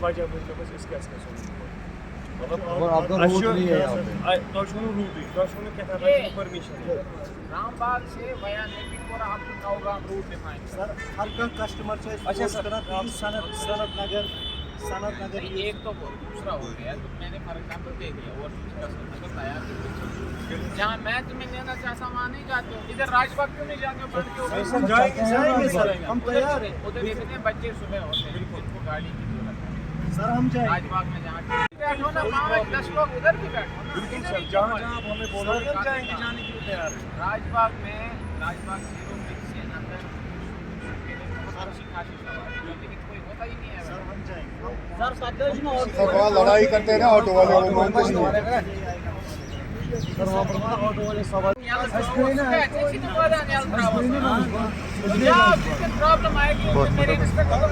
वजह बस इसके मतलब और आपका रूट नहीं है यहाँ पे तो रूट क्या था परमिशन रामबाग से वया नेपिकपुरा आपको नौगाम रूट डिफाइन सर हर का कस्टमर से अच्छा सर सनत नगर एक तो दूसरा हो गया तो मैंने फॉर एग्जांपल दे दिया और नगर तैयार जहाँ मैं तुम्हें लेना चाहता वहाँ नहीं जाते हो इधर राजबाग क्यों नहीं जाते हो बंद क्यों जाएंगे सर हम तैयार हैं उधर इतने बच्चे सुबह होते हैं जिनको गाड़ी की जरूरत है सर हम जाएंगे राजबाग में जहाँ बैठो ना वहाँ 10 लोग उधर भी बैठो ना बिल्कुल सर जहाँ आप हमें बोलोगे हम जाएंगे जाने के लिए तैयार हैं राजबाग जीरो मिल से अंदर अच्छी खासी सवारी लेकिन कोई होता ही नहीं है सर हम जाएंगे सर वहाँ लड़ाई करते हैं ना ऑटो वाले वो मानते नहीं हैं। सर वहाँ पर ऑटो वाले सवाल प्रॉब्लम आएगी मेरे इंस्पेक्टर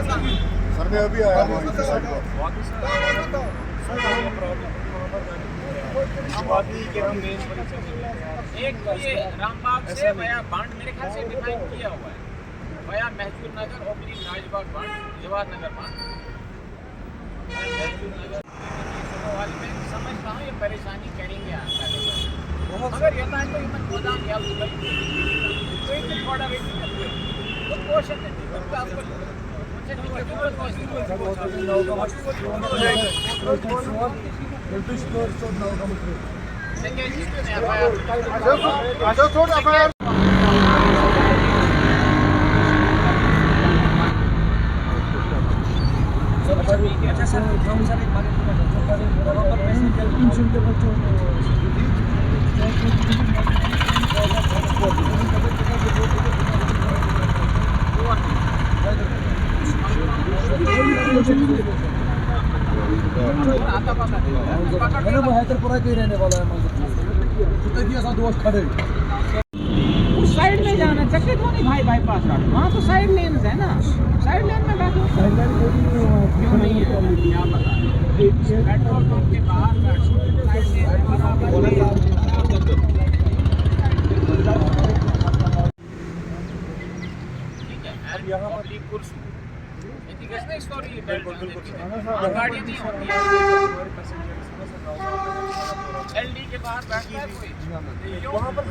सर मैं अभी आया वहाँ की साइड पर एक तो ये रामबाग से वया बांड मेरे ख्याल से डिफाइन किया हुआ है वया महजूर नगर opening Rajbagh bond Jawahar Nagar bond मैं समझता हूँ ये परेशानी करेंगे अगर ये लाइन तो हिम्मत गोदाम या कोई भी थोड़ा रेट नहीं करते तो क्वेश्चन नहीं आपको अच्छा सर हम सर एक बार पर पैसेंजर के बच्चों हैदरपुरा के रहने वाला है दोस्त खड़े उस साइड में जाना चक्के तो नहीं भाई बाईपास वहाँ तो साइड लेन है ना साइड लेन में बैठो क्यों नहीं है क्या पता पेट्रोल पंप के बाहर बैठो ठीक है यहाँ पब्लिक कुर्सी स्टोरी गाड़ी नहीं होती है एलडी के बाहर बैठता है कोई वहाँ पर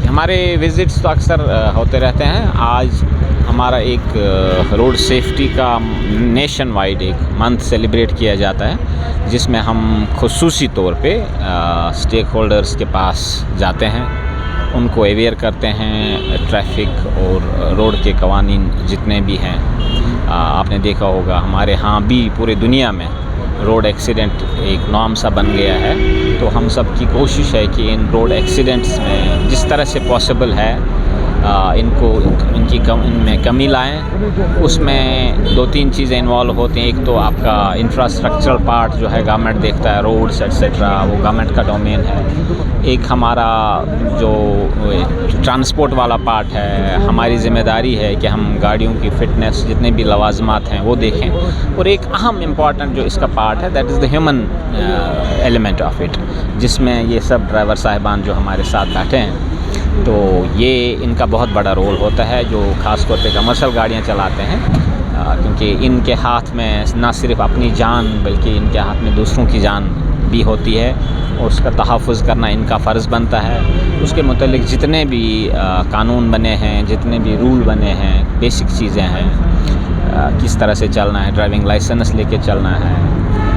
हमारे विजिट्स तो अक्सर होते रहते हैं। आज हमारा एक रोड सेफ्टी का नेशन वाइड एक मंथ सेलिब्रेट किया जाता है, जिसमें हम खुसूसी तौर पे स्टेक होल्डर्स के पास जाते हैं, उनको अवेयर करते हैं ट्रैफिक और रोड के कवानीन जितने भी हैं। आपने देखा होगा हमारे यहाँ भी पूरे दुनिया में रोड एक्सीडेंट एक नॉर्म सा बन गया है, तो हम सब की कोशिश है कि इन रोड एक्सीडेंट्स में जिस तरह से पॉसिबल है इनमें कमी लाएं। उसमें 2-3 चीज़ें इन्वॉल्व होती हैं। एक तो आपका इंफ्रास्ट्रक्चरल पार्ट जो है गवर्नमेंट देखता है, रोड्स एक्सेट्रा, वो गवर्नमेंट का डोमेन है। एक हमारा जो ट्रांसपोर्ट वाला पार्ट है, हमारी ज़िम्मेदारी है कि हम गाड़ियों की फ़िटनेस जितने भी लवाजमात हैं वो देखें। और एक अहम इम्पॉर्टेंट जो इसका पार्ट है that is the human element of it, जिसमें ये सब ड्राइवर साहिबान जो हमारे साथ बैठे हैं, तो ये इनका बहुत बड़ा रोल होता है, जो ख़ास तौर पे कमर्शियल गाड़ियाँ चलाते हैं, क्योंकि इनके हाथ में ना सिर्फ अपनी जान बल्कि इनके हाथ में दूसरों की जान भी होती है, और उसका तहफ़्फ़ुज़ करना इनका फ़र्ज़ बनता है। उसके मुतालिक जितने भी कानून बने हैं, जितने भी रूल बने हैं, बेसिक चीज़ें हैं, किस तरह से चलना है, ड्राइविंग लाइसेंस लेके चलना है,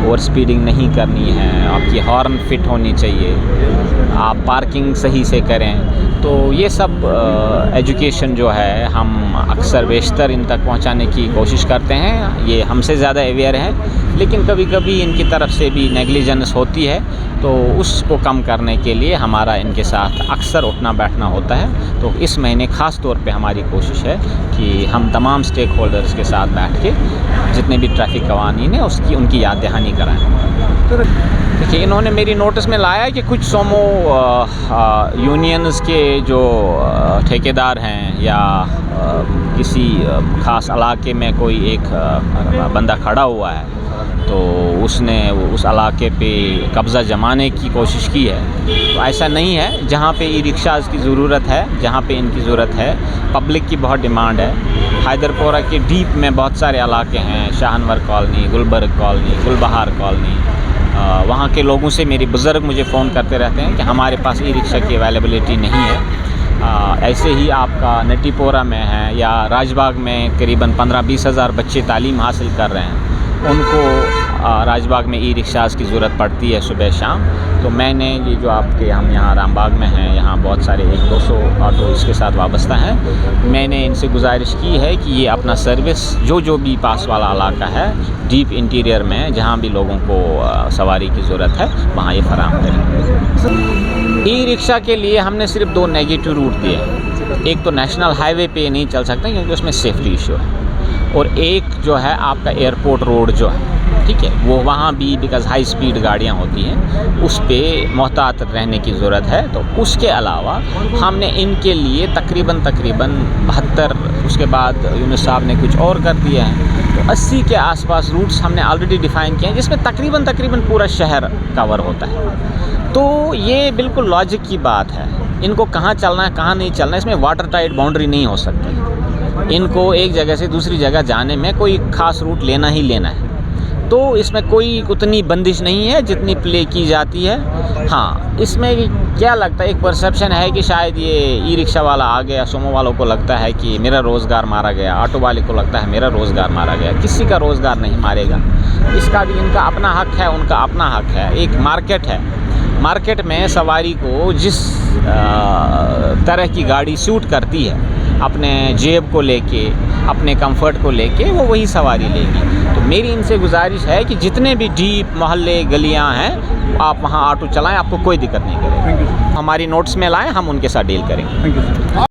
ओवर स्पीडिंग नहीं करनी है, आपकी हॉर्न फिट होनी चाहिए, आप पार्किंग सही से करें। तो ये सब एजुकेशन जो है हम अक्सर बेशतर इन तक पहुंचाने की कोशिश करते हैं। ये हमसे ज़्यादा अवेयर हैं, लेकिन कभी कभी इनकी तरफ से भी नेग्लिजेंस होती है, तो उसको कम करने के लिए हमारा इनके साथ अक्सर उठना बैठना होता है। तो इस महीने ख़ास तौर पे हमारी कोशिश है कि हम तमाम स्टेक होल्डर्स के साथ बैठ के जितने भी ट्रैफिक कवानीन है उनकी याद दहानी कराएँ। देखिए, इन्होंने मेरी नोटिस में लाया कि कुछ सोमो यूनियंस के जो ठेकेदार हैं या किसी ख़ास इलाके में कोई एक बंदा खड़ा हुआ है, तो उसने उस इलाके पे कब्ज़ा जमाने की कोशिश की है। तो ऐसा नहीं है, जहाँ पे ई रिक्शाज़ की ज़रूरत है, जहाँ पे इनकी ज़रूरत है, पब्लिक की बहुत डिमांड है। हैदरपोरा के डीप में बहुत सारे इलाके हैं, शाहनवर कॉलोनी, गुलबर्ग कॉलोनी, गुलबहार कॉलोनी। वहाँ के लोगों से मेरे बुज़ुर्ग मुझे फ़ोन करते रहते हैं कि हमारे पास ई रिक्शा की अवेलेबिलिटी नहीं है। ऐसे ही आपका नटीपोरा में है या राजबाग में करीबन 15-20 हज़ार बच्चे तालीम हासिल कर रहे हैं, उनको राजबाग में ई रिक्शाज़ की ज़रूरत पड़ती है सुबह शाम। तो मैंने ये जो आपके हम यहाँ रामबाग में हैं, यहाँ बहुत सारे 100-200 ऑटो इसके साथ वाबस्ता हैं। मैंने इनसे गुजारिश की है कि ये अपना सर्विस जो भी पास वाला इलाका है, डीप इंटीरियर में जहाँ भी लोगों को सवारी की ज़रूरत है, वहाँ ये फराहम करें। ई रिक्शा के लिए हमने सिर्फ 2 नेगेटिव रूट दिए हैं। एक तो नेशनल हाईवे पे नहीं चल सकते क्योंकि उसमें सेफ्टी इशू है, और एक जो है आपका एयरपोर्ट रोड जो है, ठीक है, वो वहाँ भी बिकॉज़ हाई स्पीड गाड़ियाँ होती हैं, उस पे मोहतात रहने की ज़रूरत है। तो उसके अलावा हमने इनके लिए तकरीबन 72, उसके बाद यूनुस साहब ने कुछ और कर दिया है, तो 80 के आसपास रूट्स हमने ऑलरेडी डिफ़ाइन किए हैं, जिसमें तकरीबन पूरा शहर कवर होता है। तो ये बिल्कुल लॉजिक की बात है, इनको कहाँ चलना है कहाँ नहीं चलना है, इसमें वाटर टाइट बाउंड्री नहीं हो सकती। इनको एक जगह से दूसरी जगह जाने में कोई ख़ास रूट लेना ही लेना है, तो इसमें कोई उतनी बंदिश नहीं है जितनी प्ले की जाती है। हाँ, इसमें क्या लगता है, एक परसेप्शन है कि शायद ये ई रिक्शा वाला आ गया, सोमो वालों को लगता है कि मेरा रोज़गार मारा गया, ऑटो वाले को लगता है मेरा रोज़गार मारा गया। किसी का रोज़गार नहीं मारेगा, इसका भी इनका अपना हक है, उनका अपना हक है। एक मार्केट है, मार्केट में सवारी को जिस तरह की गाड़ी सूट करती है, अपने जेब को लेके, अपने कंफर्ट को लेके, वो वही सवारी लेगी। तो मेरी इनसे गुजारिश है कि जितने भी डीप मोहल्ले गलियां हैं, आप वहां ऑटो चलाएं, आपको कोई दिक्कत नहीं करेगी। हमारी नोट्स में लाएं, हम उनके साथ डील करेंगे।